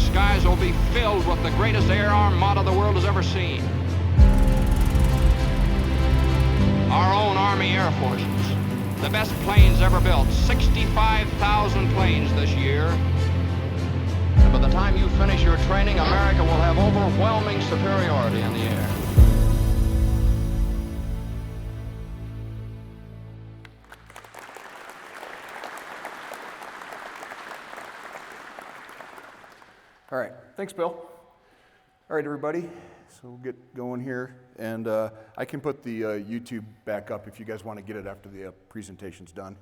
skies will be filled with the greatest air armada the world has ever seen. Our own Army Air Forces, the best planes ever built, 65,000 planes this year. And by the time you finish your training, America will have overwhelming superiority in the air. All right, thanks, Bill. All right, everybody, so we'll get going here, and I can put the YouTube back up if you guys want to get it after the presentation's done.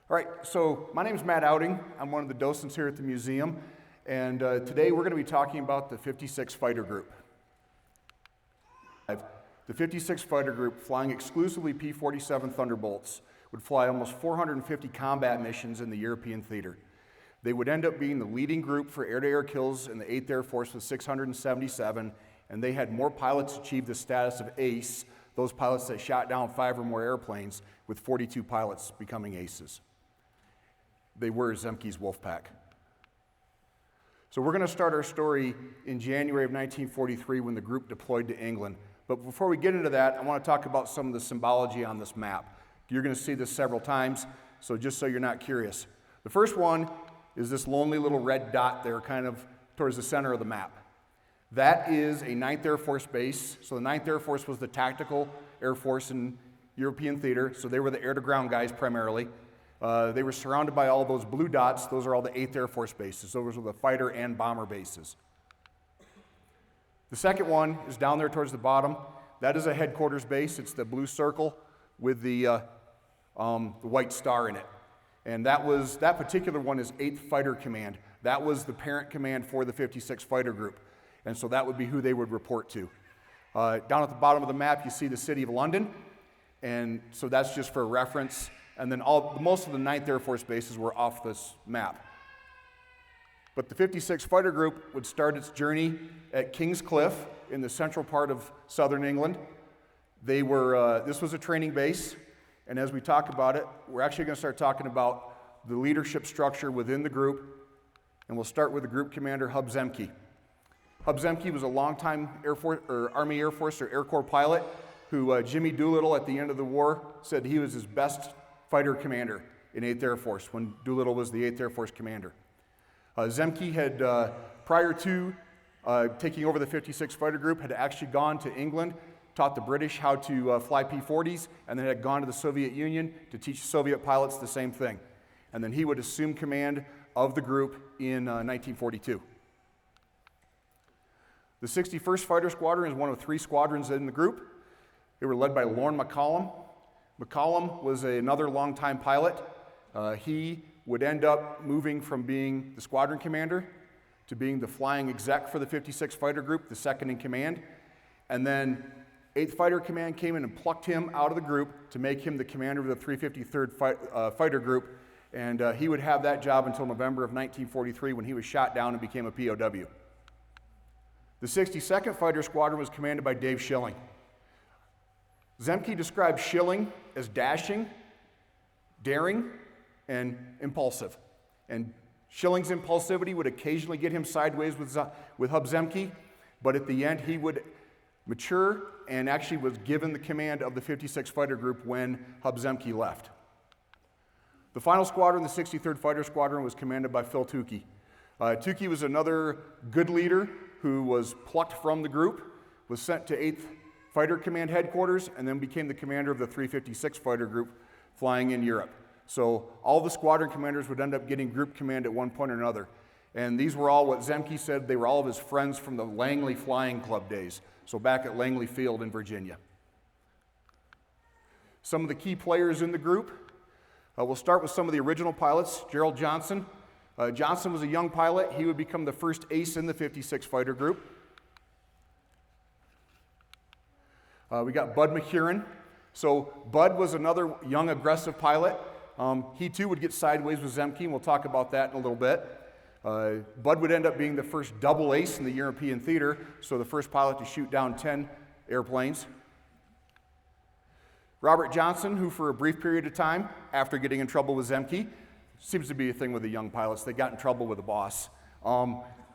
All right, so my name's Matt Outing. I'm one of the docents here at the museum, and today we're going to be talking about the 56 Fighter Group. The 56 Fighter Group, flying exclusively P-47 Thunderbolts, would fly almost 450 combat missions in the European theater. They would end up being the leading group for air-to-air kills in the 8th Air Force with 677, and they had more pilots achieve the status of ace, those pilots that shot down 5 or more airplanes, with 42 pilots becoming aces. They were Zemke's Wolfpack. So we're going to start our story in January of 1943 when the group deployed to England. But before we get into that, I want to talk about some of the symbology on this map. You're going to see this several times, so just so you're not curious. The first one is this lonely little red dot there kind of towards the center of the map. That is a 9th Air Force base. So the 9th Air Force was the tactical Air Force in European theater, so they were the air-to-ground guys primarily. They were surrounded by all those blue dots. Those are all the 8th Air Force bases. Those were the fighter and bomber bases. The second one is down there towards the bottom. That is a headquarters base. It's the blue circle with the white star in it. And that particular one is 8th Fighter Command. That was the parent command for the 56 Fighter Group. And so that would be who they would report to. Down at the bottom of the map, you see the city of London. And so that's just for reference. And then most of the 9th Air Force bases were off this map. But the 56 Fighter Group would start its journey at King's Cliff in the central part of southern England. This was a training base. And as we talk about it, we're actually going to start talking about the leadership structure within the group. And we'll start with the group commander, Hub Zemke. Hub Zemke was a longtime Army Air Force or Air Corps pilot who Jimmy Doolittle at the end of the war said he was his best fighter commander in 8th Air Force when Doolittle was the 8th Air Force commander. Zemke had, prior to taking over the 56 Fighter Group, had actually gone to England, taught the British how to fly P-40s, and then had gone to the Soviet Union to teach Soviet pilots the same thing. And then he would assume command of the group in 1942. The 61st Fighter Squadron is one of 3 squadrons in the group. They were led by Lorne McCollum. McCollum was another longtime pilot. He would end up moving from being the squadron commander to being the flying exec for the 56 Fighter Group, the second in command. And then 8th Fighter Command came in and plucked him out of the group to make him the commander of the 353rd Fighter Group, and he would have that job until November of 1943 when he was shot down and became a POW. The 62nd Fighter Squadron was commanded by Dave Schilling. Zemke described Schilling as dashing, daring, and impulsive. And Schilling's impulsivity would occasionally get him sideways with Hub Zemke, but at the end he would mature and actually was given the command of the 56 Fighter Group when Hub Zemke left. The final squadron, the 63rd Fighter Squadron, was commanded by Phil Tukey. Tukey was another good leader who was plucked from the group, was sent to 8th Fighter Command headquarters, and then became the commander of the 356 Fighter Group flying in Europe. So all the squadron commanders would end up getting group command at one point or another. And these were all what Zemke said, they were all of his friends from the Langley Flying Club days. So back at Langley Field in Virginia. Some of the key players in the group. We'll start with some of the original pilots. Gerald Johnson. Johnson was a young pilot. He would become the first ace in the 56 Fighter Group. We got Bud McHuron. So Bud was another young, aggressive pilot. He too would get sideways with Zemke, and we'll talk about that in a little bit. Bud would end up being the first double ace in the European theater, so the first pilot to shoot down 10 airplanes. Robert Johnson, who for a brief period of time, after getting in trouble with Zemke, seems to be a thing with the young pilots. They got in trouble with the boss.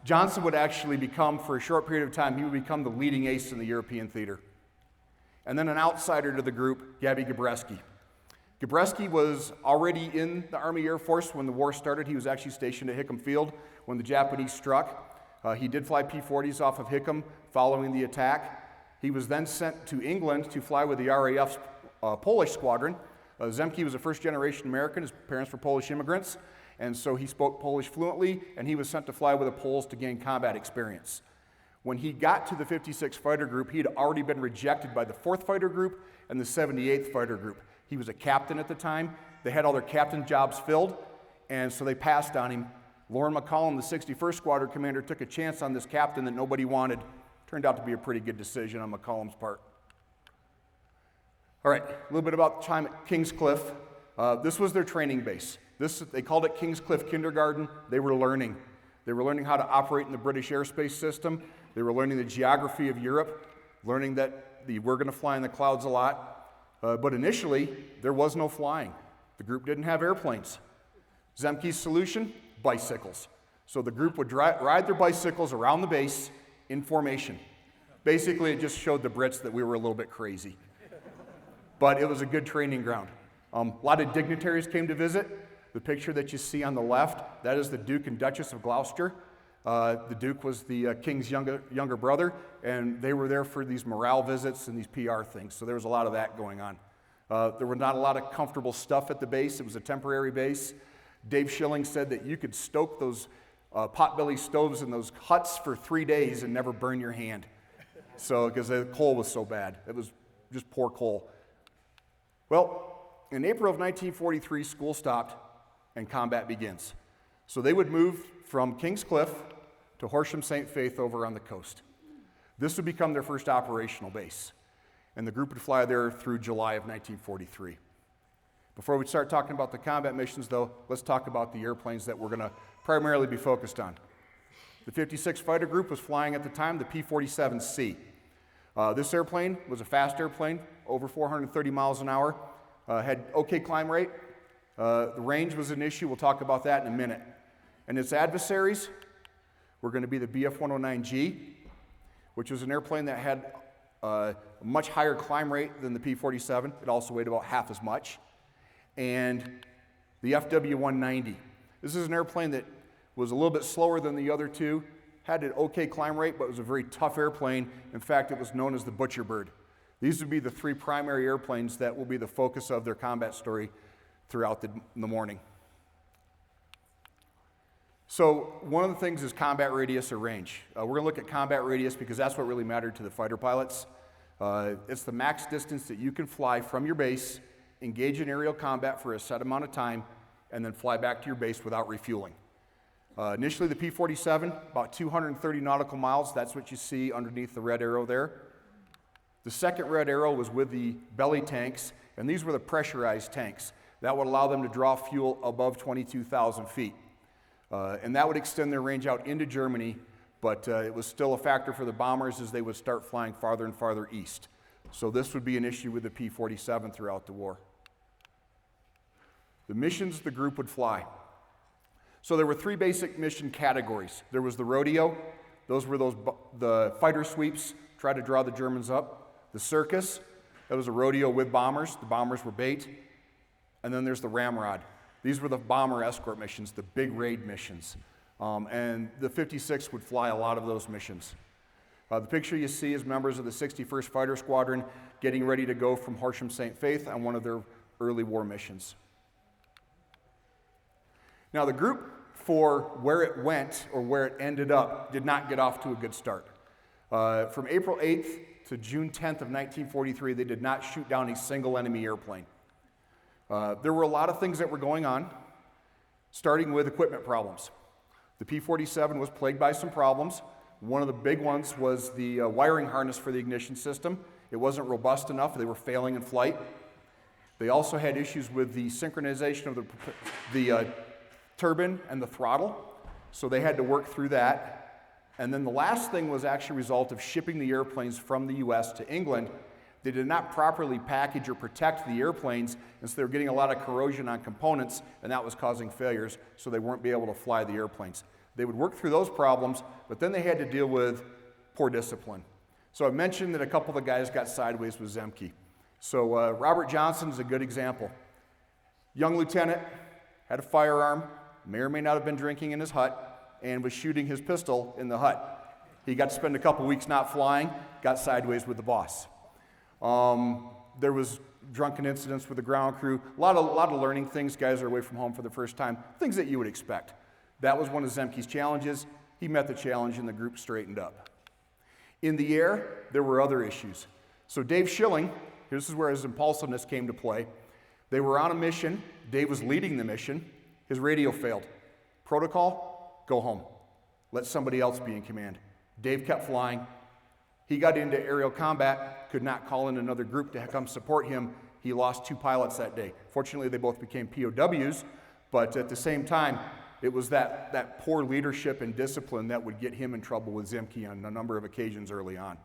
Johnson would actually become, for a short period of time, he would become the leading ace in the European theater. And then an outsider to the group, Gabby Gabreski. Gabreski was already in the Army Air Force when the war started. He was actually stationed at Hickam Field when the Japanese struck. He did fly P-40s off of Hickam following the attack. He was then sent to England to fly with the RAF's Polish squadron. Zemke was a first-generation American. His parents were Polish immigrants, and so he spoke Polish fluently, and he was sent to fly with the Poles to gain combat experience. When he got to the 56th Fighter Group, he had already been rejected by the 4th Fighter Group and the 78th Fighter Group. He was a captain at the time. They had all their captain jobs filled, and so they passed on him. Lauren McCollum, the 61st Squadron commander, took a chance on this captain that nobody wanted. Turned out to be a pretty good decision on McCollum's part. All right, a little bit about the time at Kingscliff. This was their training base. They called it Kingscliff Kindergarten. They were learning. They were learning how to operate in the British airspace system. They were learning the geography of Europe, learning that we're going to fly in the clouds a lot. But initially, there was no flying. The group didn't have airplanes. Zemke's solution, bicycles. So the group would ride their bicycles around the base in formation. Basically, it just showed the Brits that we were a little bit crazy. But it was a good training ground. A lot of dignitaries came to visit. The picture that you see on the left, that is the Duke and Duchess of Gloucester. The Duke was the king's younger brother, and they were there for these morale visits and these PR things. So there was a lot of that going on. There were not a lot of comfortable stuff at the base. It was a temporary base. Dave Schilling said that you could stoke those potbelly stoves in those huts for 3 days and never burn your hand. So, because the coal was so bad. It was just poor coal. Well, in April of 1943, school stopped and combat begins. So they would move from Kingscliff to Horsham St. Faith over on the coast. This would become their first operational base, and the group would fly there through July of 1943. Before we start talking about the combat missions, though, let's talk about the airplanes that we're going to primarily be focused on. The 56th Fighter Group was flying at the time the P-47C. This airplane was a fast airplane, over 430 miles an hour, had okay climb rate. The range was an issue. We'll talk about that in a minute. And its adversaries were going to be the BF-109G, which was an airplane that had a much higher climb rate than the P-47. It also weighed about half as much. And the FW-190. This is an airplane that was a little bit slower than the other two, had an okay climb rate, but was a very tough airplane. In fact, it was known as the Butcher Bird. These would be the 3 primary airplanes that will be the focus of their combat story throughout the morning. So one of the things is combat radius or range. We're going to look at combat radius because that's what really mattered to the fighter pilots. It's the max distance that you can fly from your base, engage in aerial combat for a set amount of time, and then fly back to your base without refueling. Initially, the P-47, about 230 nautical miles. That's what you see underneath the red arrow there. The second red arrow was with the belly tanks, and these were the pressurized tanks. That would allow them to draw fuel above 22,000 feet. And that would extend their range out into Germany, but it was still a factor for the bombers as they would start flying farther and farther east. So this would be an issue with the P-47 throughout the war. The missions the group would fly. So there were 3 basic mission categories. There was the rodeo. Those were the fighter sweeps, try to draw the Germans up. The circus, that was a rodeo with bombers. The bombers were bait. And then there's the ramrod. These were the bomber escort missions, the big raid missions. And the 56 would fly a lot of those missions. The picture you see is members of the 61st Fighter Squadron getting ready to go from Horsham St. Faith on one of their early war missions. Now the group, for where it went or where it ended up, did not get off to a good start. From April 8th to June 10th of 1943, they did not shoot down a single enemy airplane. There were a lot of things that were going on, starting with equipment problems. The P-47 was plagued by some problems. One of the big ones was the wiring harness for the ignition system. It wasn't robust enough. They were failing in flight. They also had issues with the synchronization of the turbine and the throttle, so they had to work through that. And then the last thing was actually a result of shipping the airplanes from the US to England. They did not properly package or protect the airplanes, and so they were getting a lot of corrosion on components, and that was causing failures, so they weren't be able to fly the airplanes. They would work through those problems, but then they had to deal with poor discipline. So I mentioned that a couple of the guys got sideways with Zemke. So Robert Johnson is a good example. Young lieutenant, had a firearm, may or may not have been drinking in his hut, and was shooting his pistol in the hut. He got to spend a couple weeks not flying, got sideways with the boss. There was drunken incidents with the ground crew, a lot of learning things. Guys are away from home for the first time, things that you would expect. That was one of Zemke's challenges. He met the challenge and the group straightened up. In the air, there were other issues. So Dave Schilling, this is where his impulsiveness came to play. They were on a mission. Dave was leading the mission. His radio failed. Protocol, go home. Let somebody else be in command. Dave kept flying. He got into aerial combat, could not call in another group to come support him. He lost 2 pilots that day. Fortunately, they both became POWs, but at the same time, it was that poor leadership and discipline that would get him in trouble with Zemke on a number of occasions early on.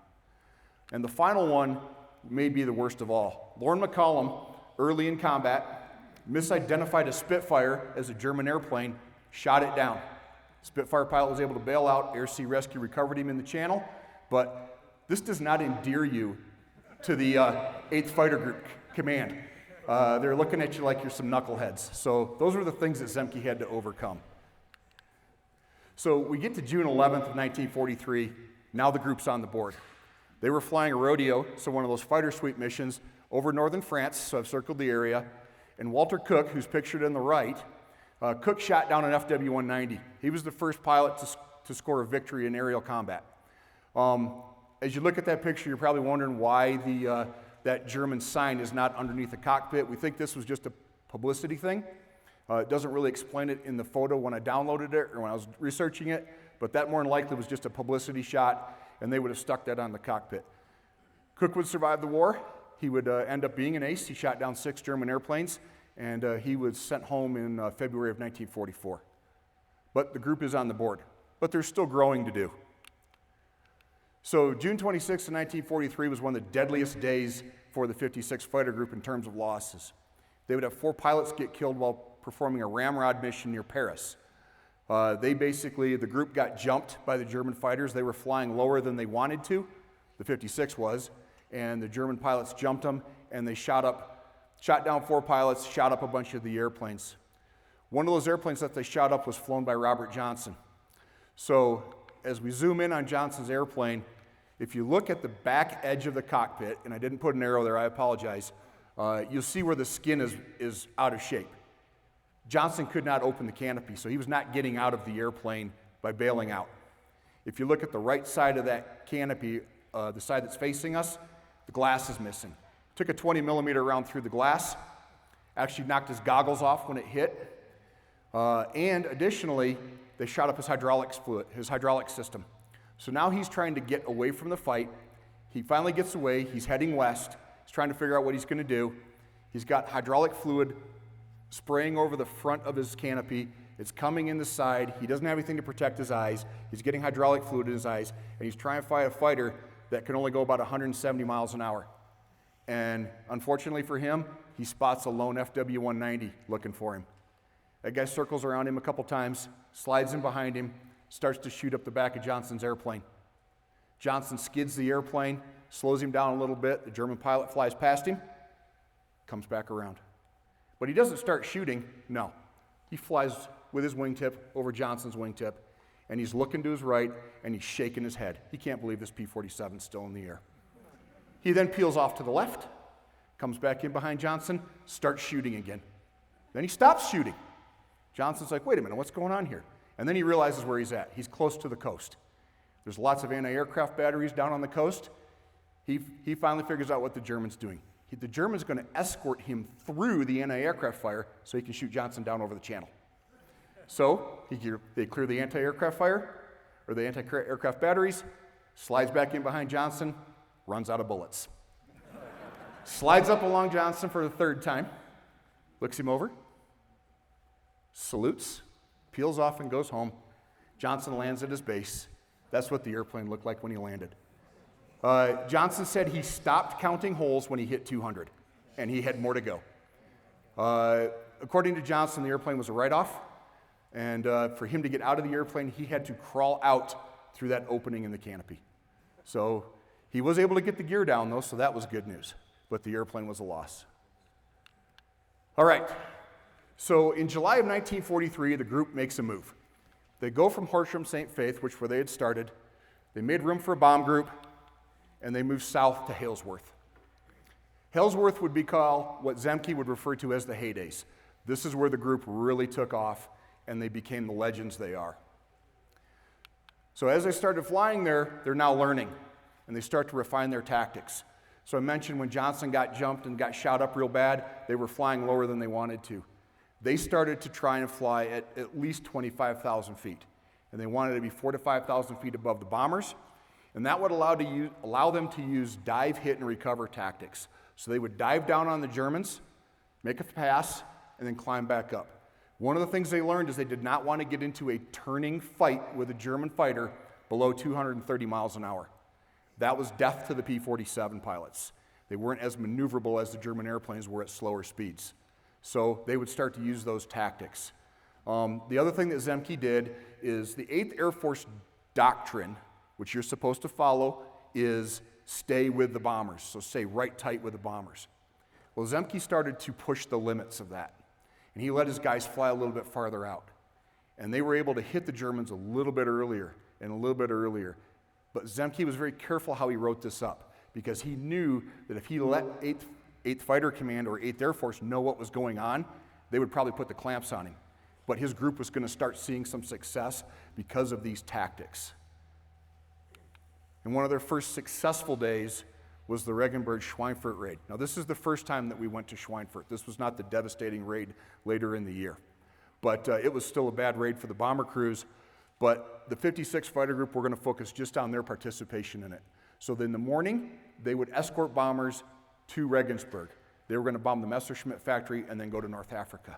And the final one may be the worst of all. Lorne McCollum, early in combat, misidentified a Spitfire as a German airplane, shot it down. Spitfire pilot was able to bail out. Air Sea Rescue recovered him in the channel, but this does not endear you to the 8th Fighter Group Command. They're looking at you like you're some knuckleheads. So those were the things that Zemke had to overcome. So we get to June 11th of 1943. Now the group's on the board. They were flying a rodeo, so one of those fighter sweep missions over northern France, so I've circled the area. And Walter Cook, who's pictured on the right, Cook shot down an FW-190. He was the first pilot to score a victory in aerial combat. As you look at that picture, you're probably wondering why that German sign is not underneath the cockpit. We think this was just a publicity thing. It doesn't really explain it in the photo when I downloaded it or when I was researching it, but that more than likely was just a publicity shot, and they would have stuck that on the cockpit. Cook would survive the war. He would end up being an ace. He shot down 6 German airplanes, and he was sent home in February of 1944. But the group is on the board, but there's still growing to do. So June 26, 1943 was one of the deadliest days for the 56th Fighter Group in terms of losses. They would have 4 pilots get killed while performing a ramrod mission near Paris. The group got jumped by the German fighters. They were flying lower than they wanted to, the 56 was, and the German pilots jumped them, and they shot down 4 pilots, shot up a bunch of the airplanes. One of those airplanes that they shot up was flown by Robert Johnson. So as we zoom in on Johnson's airplane, if you look at the back edge of the cockpit, and I didn't put an arrow there, I apologize, you'll see where the skin is out of shape. Johnson could not open the canopy, so he was not getting out of the airplane by bailing out. If you look at the right side of that canopy, the side that's facing us, the glass is missing. Took a 20 millimeter round through the glass, actually knocked his goggles off when it hit, and additionally, they shot up his hydraulics fluid, his hydraulic system. So now he's trying to get away from the fight. He finally gets away. He's heading west. He's trying to figure out what he's going to do. He's got hydraulic fluid spraying over the front of his canopy. It's coming in the side. He doesn't have anything to protect his eyes. He's getting hydraulic fluid in his eyes, and he's trying to fight a fighter that can only go about 170 miles an hour. And unfortunately for him, he spots a lone FW-190 looking for him. That guy circles around him a couple times, slides in behind him, starts to shoot up the back of Johnson's airplane. Johnson skids the airplane, slows him down a little bit. The German pilot flies past him, comes back around. But he doesn't start shooting, no. He flies with his wingtip over Johnson's wingtip, and he's looking to his right, and he's shaking his head. He can't believe this P-47 is still in the air. He then peels off to the left, comes back in behind Johnson, starts shooting again. Then he stops shooting. Johnson's like, wait a minute, what's going on here? And then he realizes where he's at. He's close to the coast. There's lots of anti-aircraft batteries down on the coast. He finally figures out what the German's doing. The German's going to escort him through the anti-aircraft fire so he can shoot Johnson down over the channel. So they clear the anti-aircraft fire, or the anti-aircraft batteries, slides back in behind Johnson, runs out of bullets. Slides up along Johnson for the 3rd time, looks him over, salutes, peels off and goes home. Johnson lands at his base. That's what the airplane looked like when he landed. Johnson said he stopped counting holes when he hit 200, and he had more to go. According to Johnson, the airplane was a write-off, and for him to get out of the airplane, he had to crawl out through that opening in the canopy. So he was able to get the gear down, though, so that was good news, but the airplane was a loss. All right, so in July of 1943, the group makes a move. They go from Horsham St. Faith, which where they had started, they made room for a bomb group, and they moved south to Halesworth. Halesworth would be called what Zemke would refer to as the heydays. This is where the group really took off, and they became the legends they are. So as they started flying there, they're now learning, and they start to refine their tactics. So I mentioned when Johnson got jumped and got shot up real bad, they were flying lower than they wanted to. They started to try and fly at least 25,000 feet, and they wanted to be 4,000 to 5,000 feet above the bombers, and that would allow them to use dive, hit, and recover tactics. So they would dive down on the Germans, make a pass, and then climb back up. One of the things they learned is they did not want to get into a turning fight with a German fighter below 230 miles an hour. That was death to the P-47 pilots. They weren't as maneuverable as the German airplanes were at slower speeds. So they would start to use those tactics. The other thing that Zemke did is the 8th Air Force doctrine, which you're supposed to follow, is stay with the bombers, so stay right tight with the bombers. Well, Zemke started to push the limits of that, and he let his guys fly a little bit farther out. And they were able to hit the Germans a little bit earlier and a little bit earlier. But Zemke was very careful how he wrote this up, because he knew that if he let 8th Fighter Command or 8th Air Force know what was going on, they would probably put the clamps on him. But his group was going to start seeing some success because of these tactics. And one of their first successful days was the Regensburg-Schweinfurt raid. Now, this is the first time that we went to Schweinfurt. This was not the devastating raid later in the year. But it was still a bad raid for the bomber crews. But the 56th Fighter Group, we're going to focus just on their participation in it. So in the morning, they would escort bombers to Regensburg. They were going to bomb the Messerschmitt factory and then go to North Africa.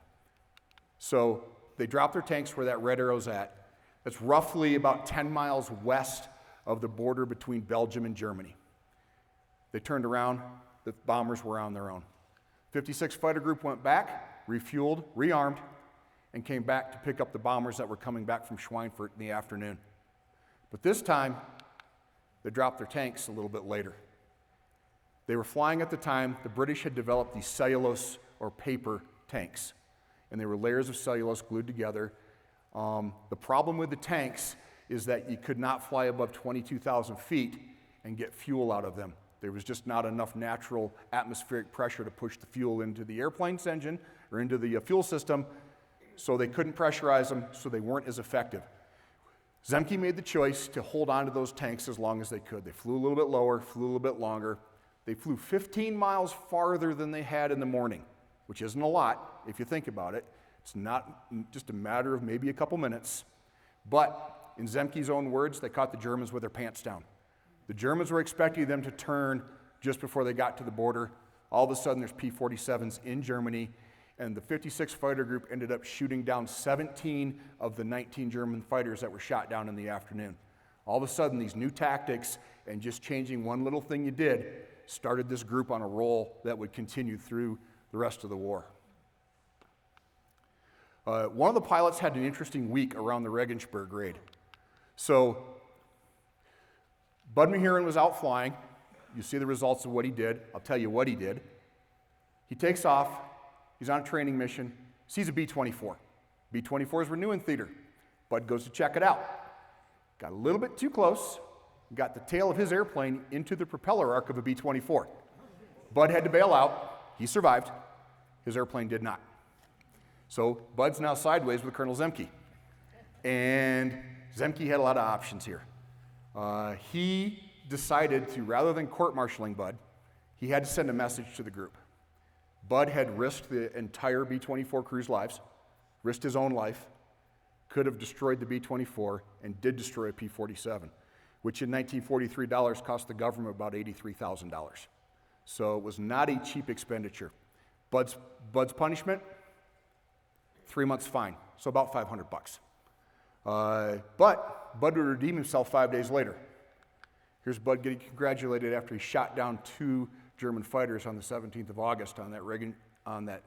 So they dropped their tanks where that red arrow's at. It's roughly about 10 miles west of the border between Belgium and Germany. They turned around, the bombers were on their own. 56th Fighter Group went back, refueled, rearmed, and came back to pick up the bombers that were coming back from Schweinfurt in the afternoon. But this time, they dropped their tanks a little bit later. They were flying at the time, the British had developed these cellulose or paper tanks, and they were layers of cellulose glued together. The problem with the tanks is that you could not fly above 22,000 feet and get fuel out of them. There was just not enough natural atmospheric pressure to push the fuel into the airplane's engine or into the fuel system, so they couldn't pressurize them, so they weren't as effective. Zemke made the choice to hold on to those tanks as long as they could. They flew a little bit lower, flew a little bit longer. They flew 15 miles farther than they had in the morning, which isn't a lot if you think about it. It's not just a matter of maybe a couple minutes. But in Zemke's own words, they caught the Germans with their pants down. The Germans were expecting them to turn just before they got to the border. All of a sudden, there's P-47s in Germany, and the 56th Fighter Group ended up shooting down 17 of the 19 German fighters that were shot down in the afternoon. All of a sudden, these new tactics and just changing one little thing you did started this group on a roll that would continue through the rest of the war. One of the pilots had an interesting week around the Regensburg raid. So Bud Mahan was out flying. You see the results of what he did. I'll tell you what he did. He takes off. He's on a training mission. Sees a B-24. B-24s were new in theater. Bud goes to check it out. Got a little bit too close. Got the tail of his airplane into the propeller arc of a B-24. Bud had to bail out. He survived. His airplane did not. So Bud's now sideways with Colonel Zemke. And Zemke had a lot of options here. He decided to, rather than court-martialing Bud, he had to send a message to the group. Bud had risked the entire B-24 crew's lives, risked his own life, could have destroyed the B-24, and did destroy a P-47, which in 1943 dollars cost the government about $83,000. So it was not a cheap expenditure. Bud's punishment, 3 months fine, so about $500. But Bud would redeem himself 5 days later. Here's Bud getting congratulated after he shot down 2 German fighters on the 17th of August on that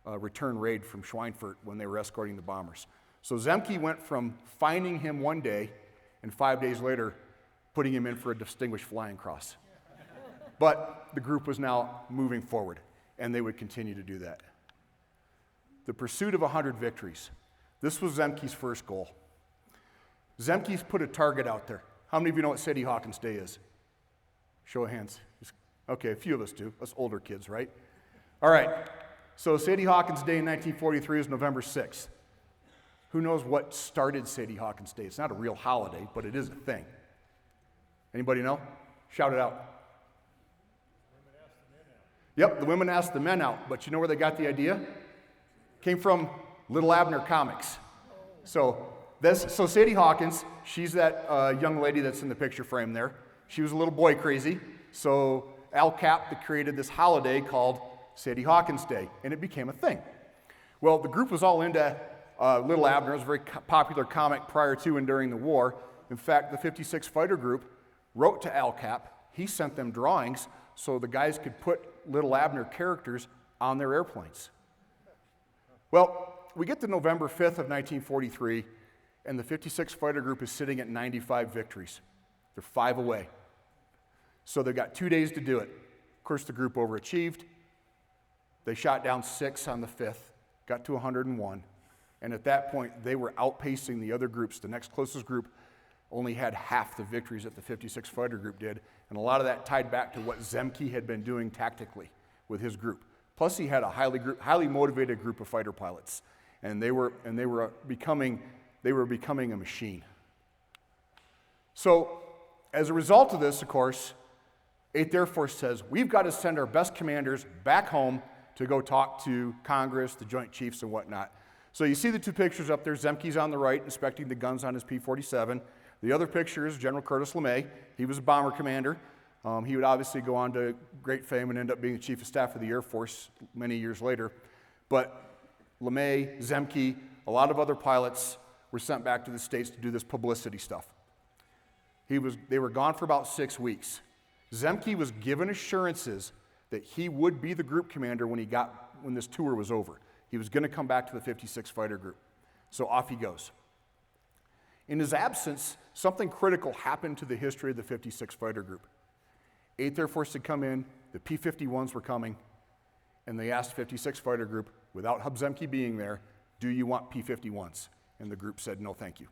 return raid from Schweinfurt when they were escorting the bombers. So Zemke went from finding him one day and 5 days later putting him in for a Distinguished Flying Cross. But the group was now moving forward, and they would continue to do that. The pursuit of 100 victories. This was Zemke's first goal. Zemke's put a target out there. How many of you know what Sadie Hawkins Day is? Show of hands. Okay, a few of us do. Us older kids, right? All right. So Sadie Hawkins Day in 1943 is November 6th. Who knows what started Sadie Hawkins Day? It's not a real holiday, but it is a thing. Anybody know? Shout it out. Yep, the women asked the men out, but you know where they got the idea? Came from Little Abner comics. So Sadie Hawkins, she's that young lady that's in the picture frame there. She was a little boy crazy, so Al Cap created this holiday called Sadie Hawkins Day, and it became a thing. Well, the group was all into Little Abner. It was a very popular comic prior to and during the war. In fact, the 56 Fighter Group wrote to Al Cap. He sent them drawings so the guys could put Little Abner characters on their airplanes. Well, we get to November 5th of 1943, and the 56 Fighter Group is sitting at 95 victories. They're 5 away. So they've got 2 days to do it. Of course, the group overachieved. They shot down 6 on the 5th, got to 101, and at that point, they were outpacing the other groups. The next closest group only had half the victories that the 56 Fighter Group did, and a lot of that tied back to what Zemke had been doing tactically with his group. Plus, he had a highly motivated group of fighter pilots, and they were becoming a machine. So, as a result of this, of course, 8th Air Force says, we've got to send our best commanders back home to go talk to Congress, the Joint Chiefs, and whatnot. So you see the 2 pictures up there. Zemke's on the right, inspecting the guns on his P-47. The other picture is General Curtis LeMay. He was a bomber commander. He would obviously go on to great fame and end up being the Chief of Staff of the Air Force many years later. But LeMay, Zemke, a lot of other pilots were sent back to the States to do this publicity stuff. They were gone for about 6 weeks. Zemke was given assurances that he would be the group commander when this tour was over. He was going to come back to the 56 Fighter Group. So off he goes. In his absence, something critical happened to the history of the 56 Fighter Group. 8th Air Force had come in, the P-51s were coming, and they asked 56 Fighter Group, without Hub Zemke being there, do you want P-51s? And the group said, no, thank you.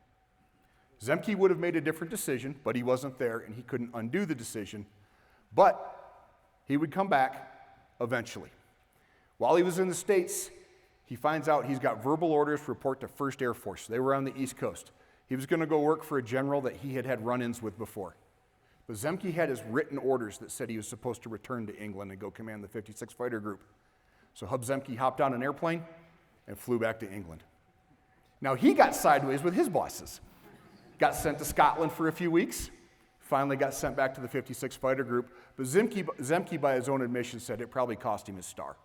Zemke would have made a different decision, but he wasn't there, and he couldn't undo the decision. But he would come back eventually. While he was in the States, he finds out he's got verbal orders to report to 1st Air Force. They were on the East Coast. He was going to go work for a general that he had run-ins with before. But Zemke had his written orders that said he was supposed to return to England and go command the 56 Fighter Group. So Hub Zemke hopped on an airplane and flew back to England. Now he got sideways with his bosses. Got sent to Scotland for a few weeks, finally got sent back to the 56 Fighter Group, but Zemke, by his own admission, said it probably cost him his star.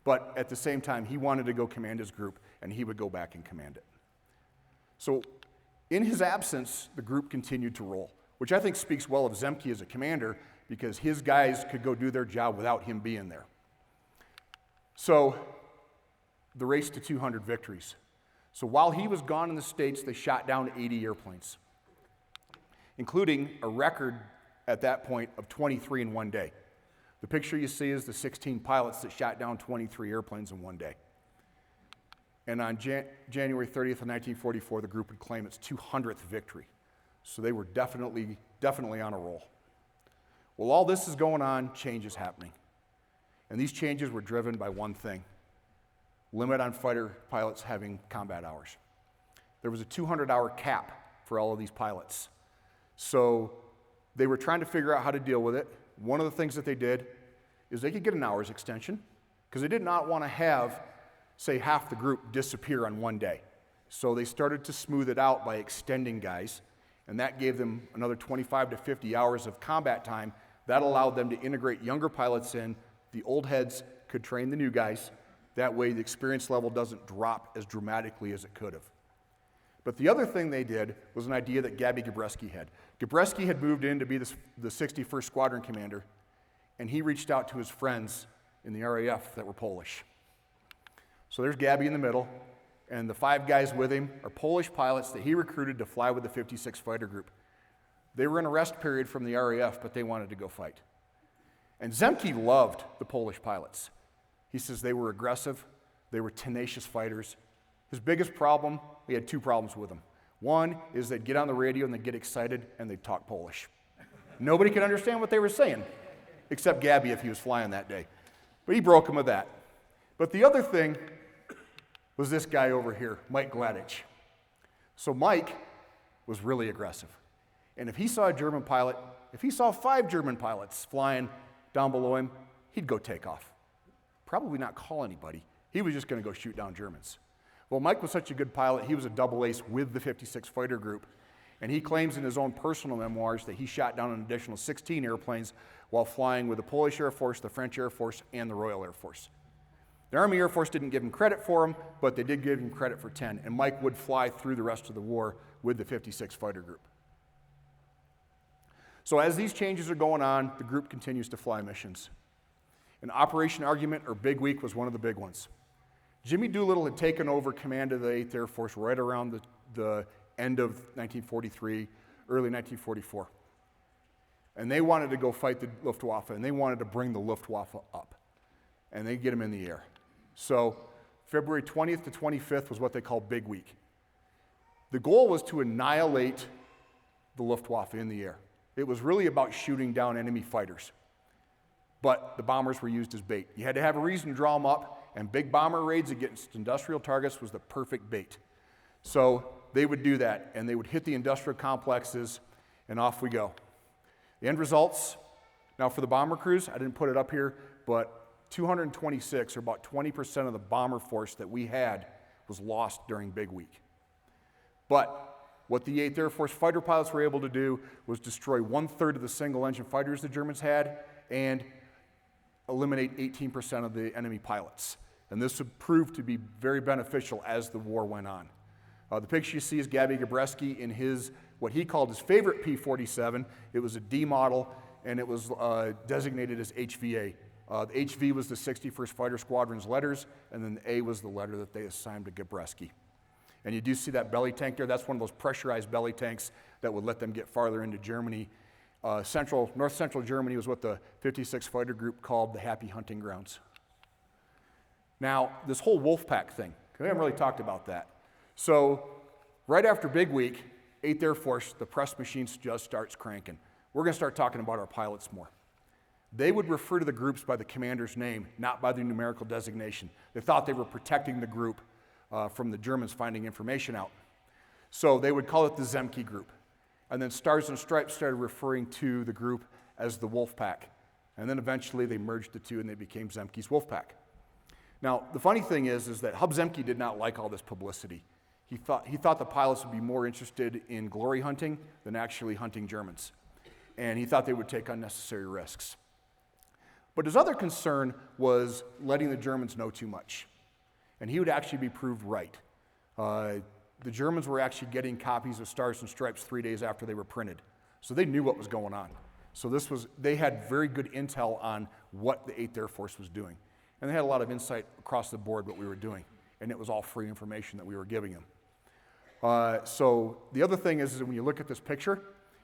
But at the same time, he wanted to go command his group, and he would go back and command it. So in his absence, the group continued to roll, which I think speaks well of Zemke as a commander, because his guys could go do their job without him being there. So the race to 200 victories. So while he was gone in the States, they shot down 80 airplanes, including a record at that point of 23 in one day. The picture you see is the 16 pilots that shot down 23 airplanes in one day. And on January 30th of 1944, the group would claim its 200th victory. So they were definitely on a roll. Well, all this is going on, change is happening. And these changes were driven by one thing: limit on fighter pilots having combat hours. There was a 200-hour cap for all of these pilots. So they were trying to figure out how to deal with it. One of the things that they did is they could get an hour's extension, because they did not want to have, say, half the group disappear on one day. So they started to smooth it out by extending guys, and that gave them another 25 to 50 hours of combat time. That allowed them to integrate younger pilots in. The old heads could train the new guys. That way the experience level doesn't drop as dramatically as it could have. But the other thing they did was an idea that Gabby Gabreski had. Gabreski had moved in to be the 61st Squadron Commander, and he reached out to his friends in the RAF that were Polish. So there's Gabby in the middle, and the 5 guys with him are Polish pilots that he recruited to fly with the 56th Fighter Group. They were in a rest period from the RAF, but they wanted to go fight. And Zemke loved the Polish pilots. He says they were aggressive, they were tenacious fighters. His biggest problem, he had 2 problems with them. One is they'd get on the radio and they'd get excited and they'd talk Polish. Nobody could understand what they were saying, except Gabby if he was flying that day. But he broke him with that. But the other thing was this guy over here, Mike Gladich. So Mike was really aggressive. And if he saw a German pilot, if he saw 5 German pilots flying down below him, he'd go take off. Probably not call anybody. He was just going to go shoot down Germans. Well, Mike was such a good pilot, he was a double ace with the 56th Fighter Group. And he claims in his own personal memoirs that he shot down an additional 16 airplanes while flying with the Polish Air Force, the French Air Force, and the Royal Air Force. The Army Air Force didn't give him credit for him, but they did give him credit for 10. And Mike would fly through the rest of the war with the 56th Fighter Group. So as these changes are going on, the group continues to fly missions. An Operation Argument or Big Week was one of the big ones. Jimmy Doolittle had taken over command of the 8th Air Force right around the end of 1943, early 1944. And they wanted to go fight the Luftwaffe, and they wanted to bring the Luftwaffe up. And they get them in the air. So February 20th to 25th was what they called Big Week. The goal was to annihilate the Luftwaffe in the air. It was really about shooting down enemy fighters. But the bombers were used as bait. You had to have a reason to draw them up, and big bomber raids against industrial targets was the perfect bait. So they would do that, and they would hit the industrial complexes, and off we go. The end results, now for the bomber crews, I didn't put it up here, but 226, or about 20% of the bomber force that we had, was lost during Big Week. But what the 8th Air Force fighter pilots were able to do was destroy 1/3 of the single-engine fighters the Germans had and eliminate 18% of the enemy pilots. And this would prove to be very beneficial as the war went on. The picture you see is Gabby Gabreski in what he called his favorite P-47. It was a D model, and it was designated as HVA. The HV was the 61st Fighter Squadron's letters, and then the A was the letter that they assigned to Gabreski. And you do see that belly tank there. That's one of those pressurized belly tanks that would let them get farther into Germany. North central Germany was what the 56th Fighter Group called the Happy Hunting Grounds. Now, this whole Wolfpack thing, we haven't really talked about that. So, right after Big Week, 8th Air Force, the press machine just starts cranking. We're going to start talking about our pilots more. They would refer to the groups by the commander's name, not by the numerical designation. They thought they were protecting the group from the Germans finding information out. So they would call it the Zemke group. And then Stars and Stripes started referring to the group as the Wolfpack. And then eventually they merged the two and they became Zemke's Wolfpack. Now, the funny thing is that Hub Zemke did not like all this publicity. He thought the pilots would be more interested in glory hunting than actually hunting Germans. And he thought they would take unnecessary risks. But his other concern was letting the Germans know too much. And he would actually be proved right. The Germans were actually getting copies of Stars and Stripes 3 days after they were printed. So they knew what was going on. So they had very good intel on what the 8th Air Force was doing. And they had a lot of insight across the board what we were doing. And it was all free information that we were giving them. So the other thing is that when you look at this picture,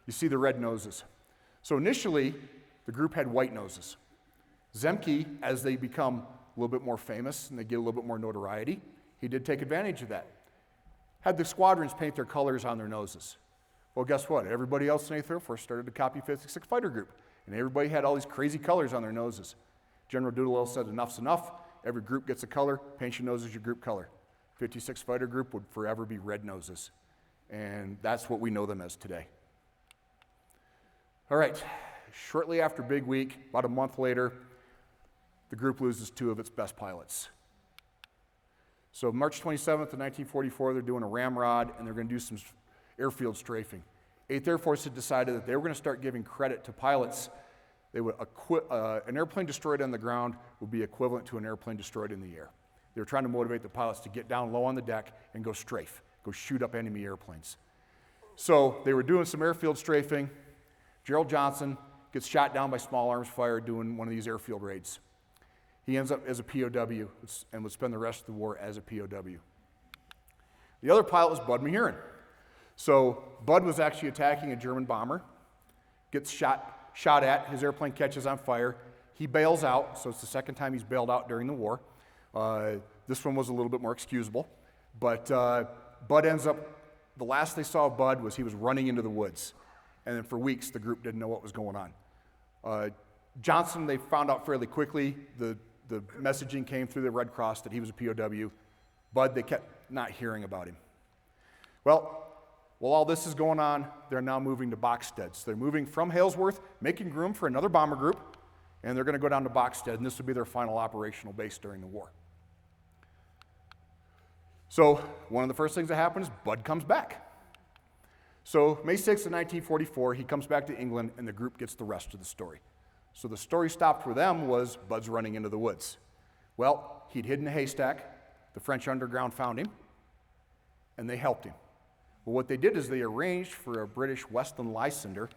you see the red noses. So initially, the group had white noses. Zemke, as they become a little bit more famous and they get a little bit more notoriety, he did take advantage of that. Had the squadrons paint their colors on their noses. Well, guess what? Everybody else in the 8th Air Force started to copy 56th Fighter Group, and everybody had all these crazy colors on their noses. General Doolittle said, enough's enough. Every group gets a color. Paint your nose as your group color. 56th Fighter Group would forever be red noses, and that's what we know them as today. All right, shortly after Big Week, about a month later, the group loses 2 of its best pilots. So March 27th of 1944, they're doing a ramrod, and they're going to do some airfield strafing. 8th Air Force had decided that they were going to start giving credit to pilots. They would an airplane destroyed on the ground would be equivalent to an airplane destroyed in the air. They were trying to motivate the pilots to get down low on the deck and go strafe go shoot up enemy airplanes. So they were doing some airfield strafing. Gerald Johnson gets shot down by small arms fire doing one of these airfield raids. He ends up as a POW and would spend the rest of the war as a POW. The other pilot was Bud Mahan. So Bud was actually attacking a German bomber, gets shot at, his airplane catches on fire. He bails out, so it's the second time he's bailed out during the war. This one was a little bit more excusable, but Bud ends up, the last they saw of Bud was he was running into the woods. And then for weeks, the group didn't know what was going on. Johnson, they found out fairly quickly. The messaging came through the Red Cross that he was a POW. Bud, they kept not hearing about him. Well, while all this is going on, they're now moving to Boxstead. So they're moving from Halesworth, making room for another bomber group, and they're going to go down to Boxstead, and this will be their final operational base during the war. So one of the first things that happens is Bud comes back. So May 6th of 1944, he comes back to England, and the group gets the rest of the story. So the story stopped for them was Bud's running into the woods. Well, he'd hidden a haystack. The French underground found him, and they helped him. Well, what they did is they arranged for a British Westland Lysander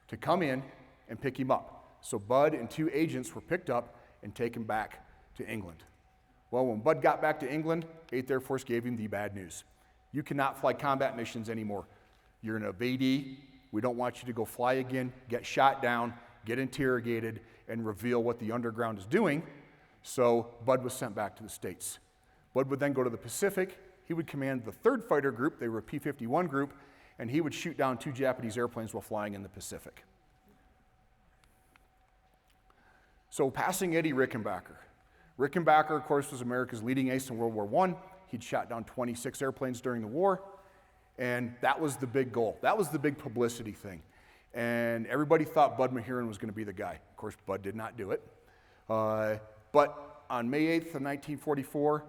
to come in and pick him up. So Bud and 2 agents were picked up and taken back to England. Well, when Bud got back to England, 8th Air Force gave him the bad news. You cannot fly combat missions anymore. You're an evadee. We don't want you to go fly again, get shot down, get interrogated, and reveal what the underground is doing. So Bud was sent back to the States. Bud would then go to the Pacific. He would command the 3rd Fighter Group. They were a P-51 group, and he would shoot down 2 Japanese airplanes while flying in the Pacific. So passing Eddie Rickenbacker. Rickenbacker, of course, was America's leading ace in World War I. He'd shot down 26 airplanes during the war, and that was the big goal. That was the big publicity thing. And everybody thought Bud Mahan was going to be the guy. Of course, Bud did not do it. But on May 8th of 1944,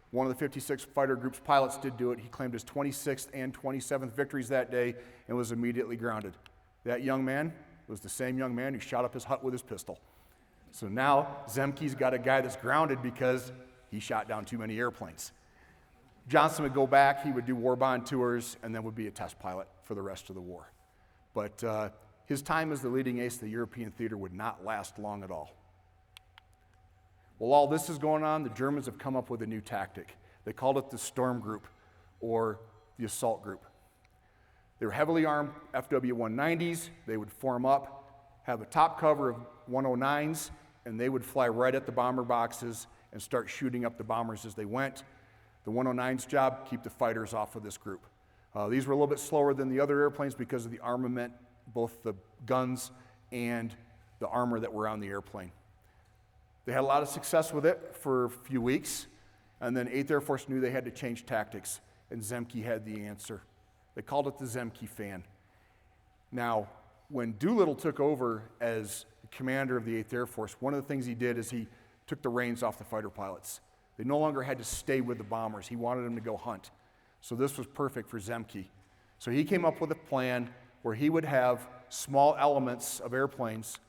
one of the 56 Fighter Group's pilots did do it. He claimed his 26th and 27th victories that day and was immediately grounded. That young man was the same young man who shot up his hut with his pistol. So now Zemke's got a guy that's grounded because he shot down too many airplanes. Johnson would go back, he would do war bond tours, and then would be a test pilot for the rest of the war. But his time as the leading ace of the European theater would not last long at all. While all this is going on, the Germans have come up with a new tactic. They called it the Storm Group, or the Assault Group. They were heavily armed FW-190s. They would form up, have a top cover of 109s, and they would fly right at the bomber boxes and start shooting up the bombers as they went. The 109's job, keep the fighters off of this group. These were a little bit slower than the other airplanes because of the armament, both the guns and the armor that were on the airplane. They had a lot of success with it for a few weeks, and then 8th Air Force knew they had to change tactics, and Zemke had the answer. They called it the Zemke fan. Now, when Doolittle took over as commander of the 8th Air Force, one of the things he did is he took the reins off the fighter pilots. They no longer had to stay with the bombers. He wanted them to go hunt. So this was perfect for Zemke. So he came up with a plan where he would have small elements of airplanes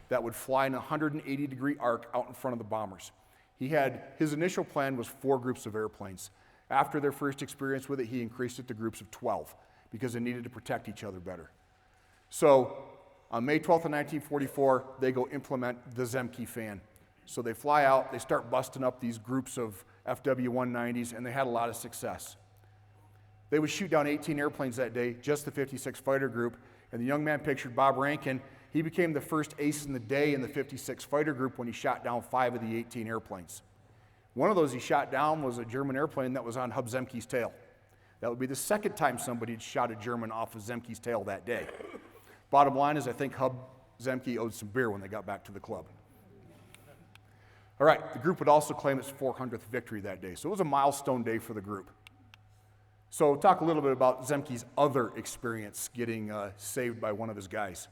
that would fly in a 180-degree arc out in front of the bombers. His initial plan was 4 groups of airplanes. After their first experience with it, he increased it to groups of 12 because they needed to protect each other better. So on May 12th of 1944, they go implement the Zemke fan. So they fly out, they start busting up these groups of FW-190s, and they had a lot of success. They would shoot down 18 airplanes that day, just the 56 Fighter Group, and the young man pictured Bob Rankin. He became the first ace in the day in the 56 Fighter Group when he shot down 5 of the 18 airplanes. One of those he shot down was a German airplane that was on Hub Zemke's tail. That would be the second time somebody had shot a German off of Zemke's tail that day. Bottom line is I think Hub Zemke owed some beer when they got back to the club. All right, the group would also claim its 400th victory that day, so it was a milestone day for the group. So talk a little bit about Zemke's other experience getting saved by one of his guys.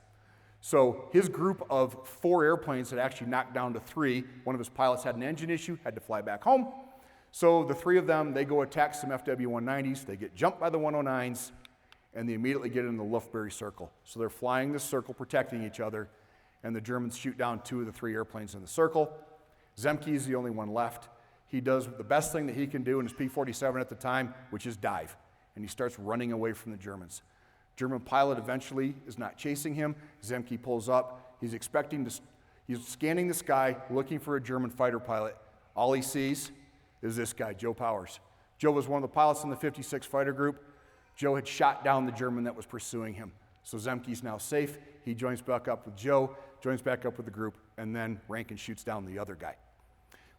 So his group of 4 airplanes had actually knocked down to 3. One of his pilots had an engine issue, had to fly back home. So the 3 of them, they go attack some FW-190s. They get jumped by the 109s, and they immediately get in the Luberry Circle. So they're flying this circle, protecting each other, and the Germans shoot down 2 of the 3 airplanes in the circle. Zemke is the only one left. He does the best thing that he can do in his P-47 at the time, which is dive. and he starts running away from the Germans. German pilot eventually is not chasing him. Zemke pulls up. He's scanning the sky, looking for a German fighter pilot. All he sees is this guy, Joe Powers. Joe was one of the pilots in the 56 fighter group. Joe had shot down the German that was pursuing him. So Zemke's now safe. He joins back up with Joe, joins back up with the group, and then Rankin shoots down the other guy.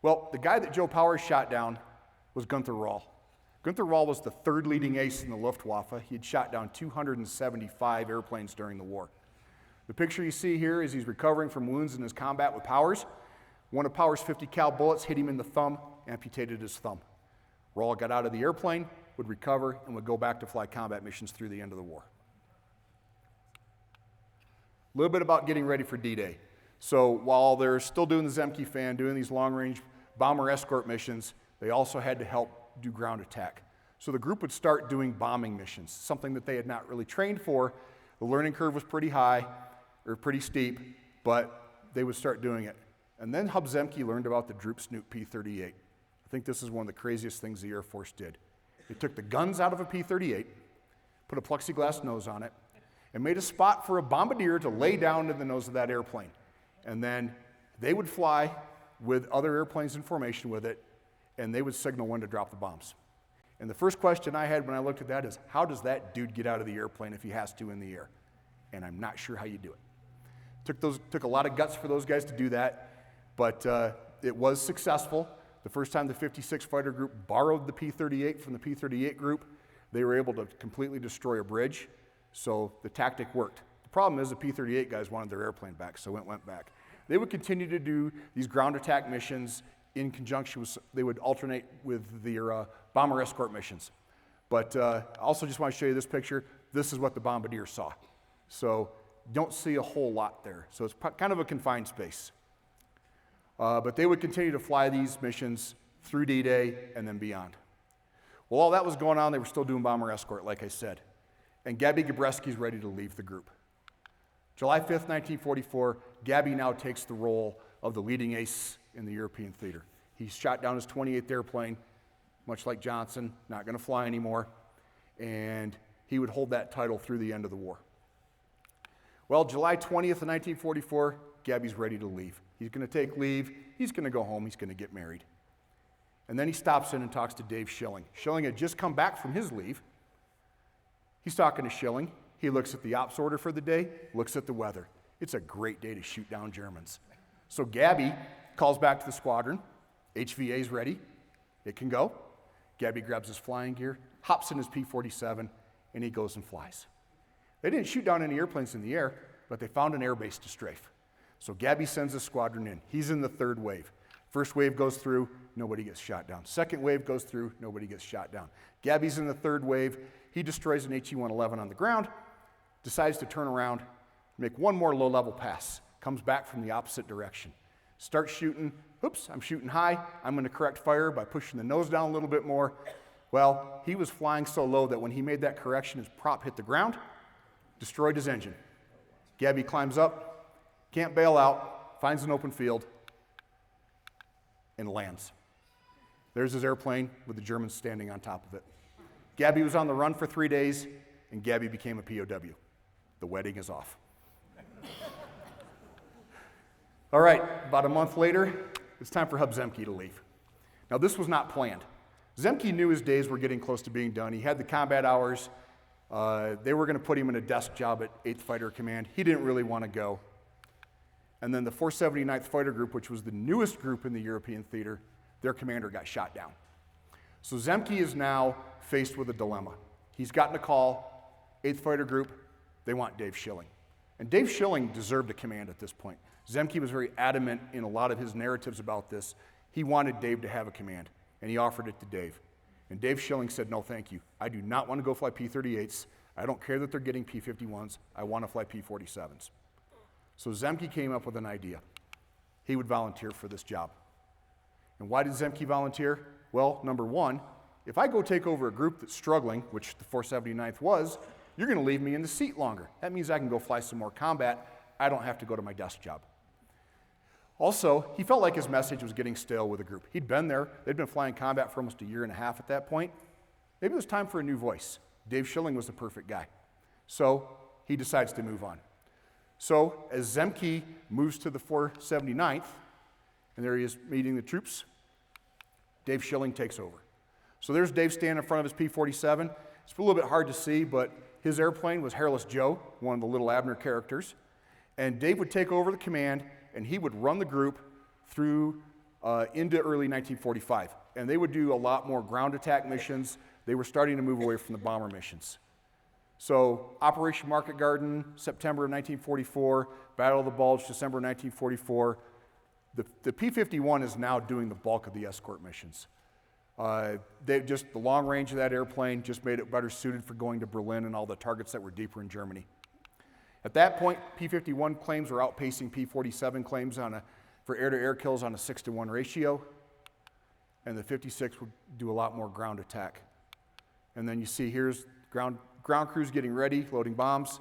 Well, the guy that Joe Powers shot down was Gunther Rahl. Gunther Rahl was the third leading ace in the Luftwaffe. He had shot down 275 airplanes during the war. The picture you see here is he's recovering from wounds in his combat with Powers. One of Powers' 50 cal bullets hit him in the thumb, amputated his thumb. Rahl got out of the airplane, would recover, and would go back to fly combat missions through the end of the war. A little bit about getting ready for D-Day. So while they're still doing the Zemke fan, doing these long-range bomber escort missions, they also had to help do ground attack. So the group would start doing bombing missions, something that they had not really trained for. The learning curve was pretty high, or pretty steep, but they would start doing it. And then Hub Zemke learned about the Droop Snoop P-38. I think this is one of the craziest things the Air Force did. They took the guns out of a P-38, put a plexiglass nose on it, and made a spot for a bombardier to lay down in the nose of that airplane. And then they would fly with other airplanes in formation with it, and they would signal when to drop the bombs. And the first question I had when I looked at that is, how does that dude get out of the airplane if he has to in the air? And I'm not sure how you do it. Took a lot of guts for those guys to do that, but it was successful. The first time the 56 fighter group borrowed the P-38 from the P-38 group, they were able to completely destroy a bridge, so the tactic worked. The problem is the P-38 guys wanted their airplane back, so it went back. They would continue to do these ground attack missions in conjunction with, they would alternate with their bomber escort missions. But I also just want to show you this picture. This is what the bombardier saw. So don't see a whole lot there. So it's kind of a confined space. But they would continue to fly these missions through D-Day and then beyond. Well, all that was going on, they were still doing bomber escort, like I said. And Gabby Gabreski's ready to leave the group. July 5th, 1944, Gabby now takes the role of the leading ace in the European theater. He shot down his 28th airplane, much like Johnson, not going to fly anymore, and he would hold that title through the end of the war. Well, July 20th of 1944, Gabby's ready to leave. He's going to take leave, he's going to go home, he's going to get married. And then he stops in and talks to Dave Schilling. Schilling had just come back from his leave. He's talking to Schilling. He looks at the ops order for the day, looks at the weather. It's a great day to shoot down Germans. So Gabby calls back to the squadron. HVA's ready. It can go. Gabby grabs his flying gear, hops in his P-47, and he goes and flies. They didn't shoot down any airplanes in the air, but they found an airbase to strafe. So Gabby sends a squadron in. He's in the third wave. First wave goes through, nobody gets shot down. Second wave goes through, nobody gets shot down. Gabby's in the third wave. He destroys an HE-111 on the ground, decides to turn around, make one more low-level pass, comes back from the opposite direction. Starts shooting, oops, I'm shooting high, I'm going to correct fire by pushing the nose down a little bit more. Well, he was flying so low that when he made that correction, his prop hit the ground, destroyed his engine. Gabby climbs up, can't bail out, finds an open field, and lands. There's his airplane with the Germans standing on top of it. Gabby was on the run for 3 days, and Gabby became a POW. The wedding is off. All right, about a month later, it's time for Hub Zemke to leave. Now, this was not planned. Zemke knew his days were getting close to being done. He had the combat hours. They were going to put him in a desk job at 8th Fighter Command. He didn't really want to go. And then the 479th Fighter Group, which was the newest group in the European theater, their commander got shot down. So Zemke is now faced with a dilemma. He's gotten a call, 8th Fighter Group, they want Dave Schilling. And Dave Schilling deserved a command at this point. Zemke was very adamant in a lot of his narratives about this. He wanted Dave to have a command, and he offered it to Dave. And Dave Schilling said, no, thank you. I do not want to go fly P-38s. I don't care that they're getting P-51s. I want to fly P-47s. So Zemke came up with an idea. He would volunteer for this job. And why did Zemke volunteer? Well, number one, if I go take over a group that's struggling, which the 479th was, you're going to leave me in the seat longer. That means I can go fly some more combat. I don't have to go to my desk job. Also, he felt like his message was getting stale with the group. He'd been there. They'd been flying combat for almost a year and a half at that point. Maybe it was time for a new voice. Dave Schilling was the perfect guy. So he decides to move on. So as Zemke moves to the 479th, and there he is meeting the troops, Dave Schilling takes over. So there's Dave standing in front of his P-47. It's a little bit hard to see, but his airplane was Hairless Joe, one of the Little Abner characters. And Dave would take over the command, and he would run the group through into early 1945. And they would do a lot more ground attack missions. They were starting to move away from the bomber missions. So Operation Market Garden, September of 1944, Battle of the Bulge, December 1944. The P-51 is now doing the bulk of the escort missions. The long range of that airplane just made it better suited for going to Berlin and all the targets that were deeper in Germany. At that point, P-51 claims were outpacing P-47 claims for air-to-air kills on a 6-to-1 ratio, and the 56 would do a lot more ground attack. And then you see here's ground crews getting ready, loading bombs,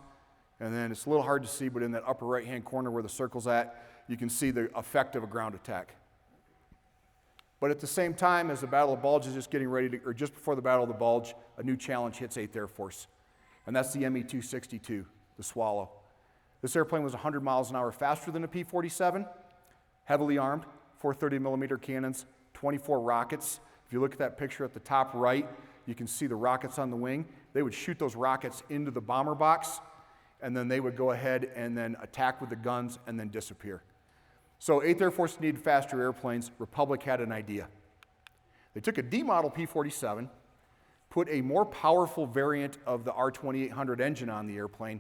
and then it's a little hard to see, but in that upper right-hand corner where the circle's at, you can see the effect of a ground attack. But at the same time, as the Battle of the Bulge is just getting ready or just before the Battle of the Bulge, a new challenge hits 8th Air Force, and that's the Me-262, the Swallow. This airplane was 100 miles an hour faster than a P-47, heavily armed, 430 millimeter cannons, 24 rockets. If you look at that picture at the top right, you can see the rockets on the wing. They would shoot those rockets into the bomber box, and then they would go ahead and then attack with the guns and then disappear. So 8th Air Force needed faster airplanes. Republic had an idea. They took a D model P-47, put a more powerful variant of the R-2800 engine on the airplane,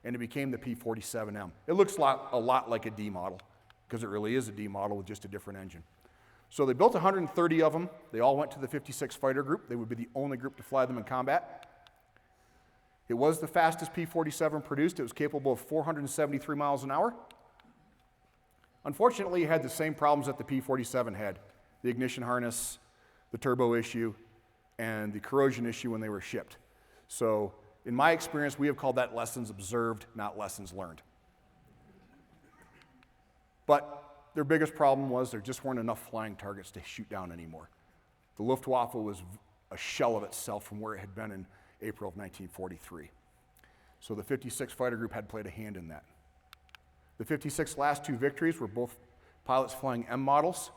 and it became the P-47M. It looks a lot like a D model, because it really is a D model with just a different engine. So they built 130 of them. They all went to the 56 Fighter Group. They would be the only group to fly them in combat. It was the fastest P-47 produced. It was capable of 473 miles an hour. Unfortunately, it had the same problems that the P-47 had: the ignition harness, the turbo issue, and the corrosion issue when they were shipped. So in my experience, we have called that lessons observed, not lessons learned. But their biggest problem was there just weren't enough flying targets to shoot down anymore. The Luftwaffe was a shell of itself from where it had been in April of 1943. So the 56 Fighter Group had played a hand in that. The 56 last two victories were both pilots flying M models,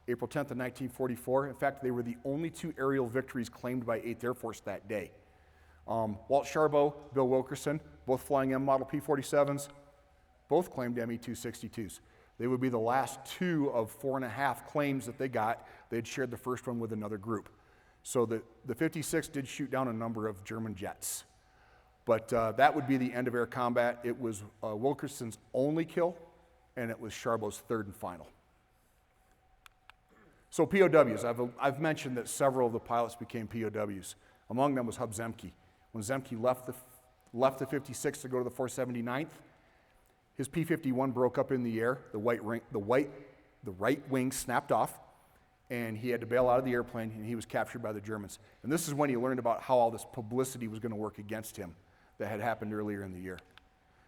April 10th of 1944. In fact, they were the only two aerial victories claimed by 8th Air Force that day. Walt Sharbow, Bill Wilkerson, both flying M model P-47s, both claimed Me-262s. They would be the last two of 4.5 claims that they got. They had shared the first one with another group. So the 56 did shoot down a number of German jets. But that would be the end of air combat. It was Wilkerson's only kill, and it was Sharbow's third and final. So POWs, I've mentioned that several of the pilots became POWs. Among them was Hub Zemke. When Zemke left the 56 to go to the 479th, his P-51 broke up in the air. The right wing snapped off, and he had to bail out of the airplane, and he was captured by the Germans. And this is when he learned about how all this publicity was going to work against him that had happened earlier in the year.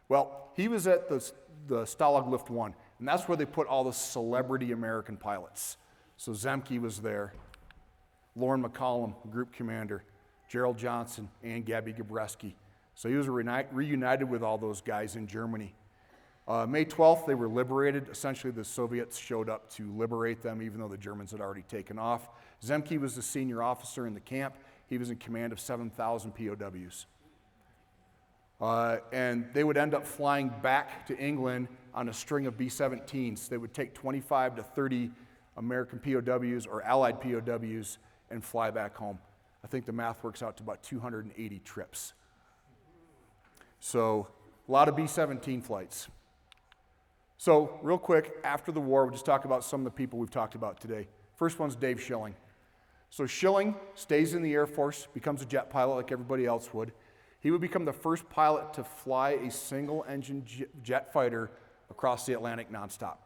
Well, he was at the Stalag Luft 1, and that's where they put all the celebrity American pilots. So Zemke was there, Lauren McCollum, group commander, Gerald Johnson, and Gabby Gabreski. So he was reunited with all those guys in Germany. May 12th, they were liberated. Essentially, the Soviets showed up to liberate them, even though the Germans had already taken off. Zemke was the senior officer in the camp. He was in command of 7,000 POWs. And they would end up flying back to England on a string of B-17s. They would take 25 to 30 American POWs or Allied POWs and fly back home. I think the math works out to about 280 trips. So a lot of B-17 flights. So real quick, after the war, we'll just talk about some of the people we've talked about today. First one's Dave Schilling. So Schilling stays in the Air Force, becomes a jet pilot like everybody else would. He would become the first pilot to fly a single-engine jet fighter across the Atlantic nonstop.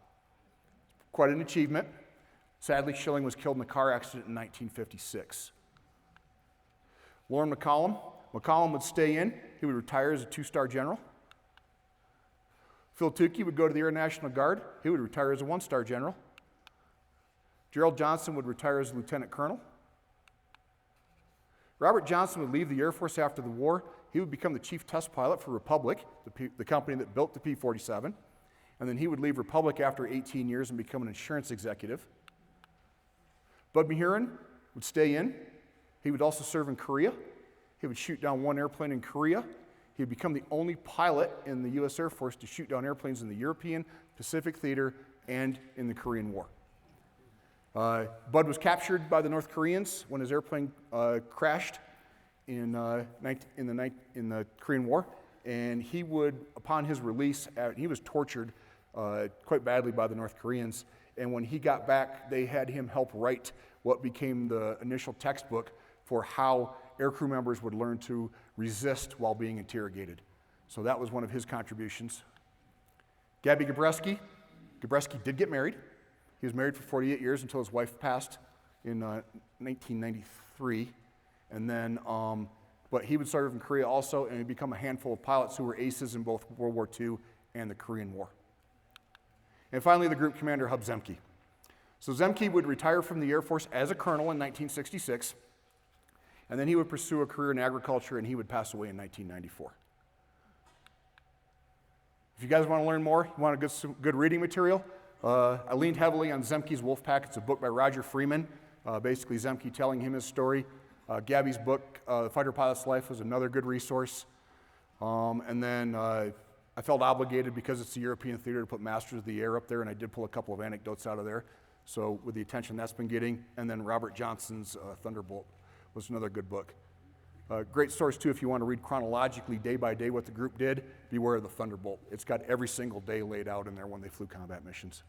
Quite an achievement. Sadly, Schilling was killed in a car accident in 1956. Lauren McCollum. McCollum would stay in. He would retire as a 2-star general. Phil Tukey would go to the Air National Guard. He would retire as a 1-star general. Gerald Johnson would retire as a lieutenant colonel. Robert Johnson would leave the Air Force after the war. He would become the chief test pilot for Republic, the company that built the P-47. And then he would leave Republic after 18 years and become an insurance executive. Bud Mahan would stay in. He would also serve in Korea. He would shoot down one airplane in Korea. He would become the only pilot in the U.S. Air Force to shoot down airplanes in the European, Pacific Theater, and in the Korean War. Bud was captured by the North Koreans when his airplane crashed in the Korean War, and he would, upon his release, he was tortured quite badly by the North Koreans, and when he got back, they had him help write what became the initial textbook for how aircrew members would learn to resist while being interrogated. So that was one of his contributions. Gabby Gabreski did get married. He was married for 48 years until his wife passed in 1993. And then, but he would serve in Korea also, and he'd become a handful of pilots who were aces in both World War II and the Korean War. And finally, the group commander, Hub Zemke. So Zemke would retire from the Air Force as a colonel in 1966, and then he would pursue a career in agriculture, and he would pass away in 1994. If you guys want to learn more, you want some good reading material, I leaned heavily on Zemke's Wolfpack. It's a book by Roger Freeman, basically Zemke telling him his story. Gabby's book, The Fighter Pilot's Life, was another good resource. And then I felt obligated, because it's the European theater, to put Masters of the Air up there, and I did pull a couple of anecdotes out of there. So with the attention that's been getting, and then Robert Johnson's Thunderbolt was another good book. Great source, too, if you want to read chronologically, day by day, what the group did. Beware of the Thunderbolt. It's got every single day laid out in there when they flew combat missions.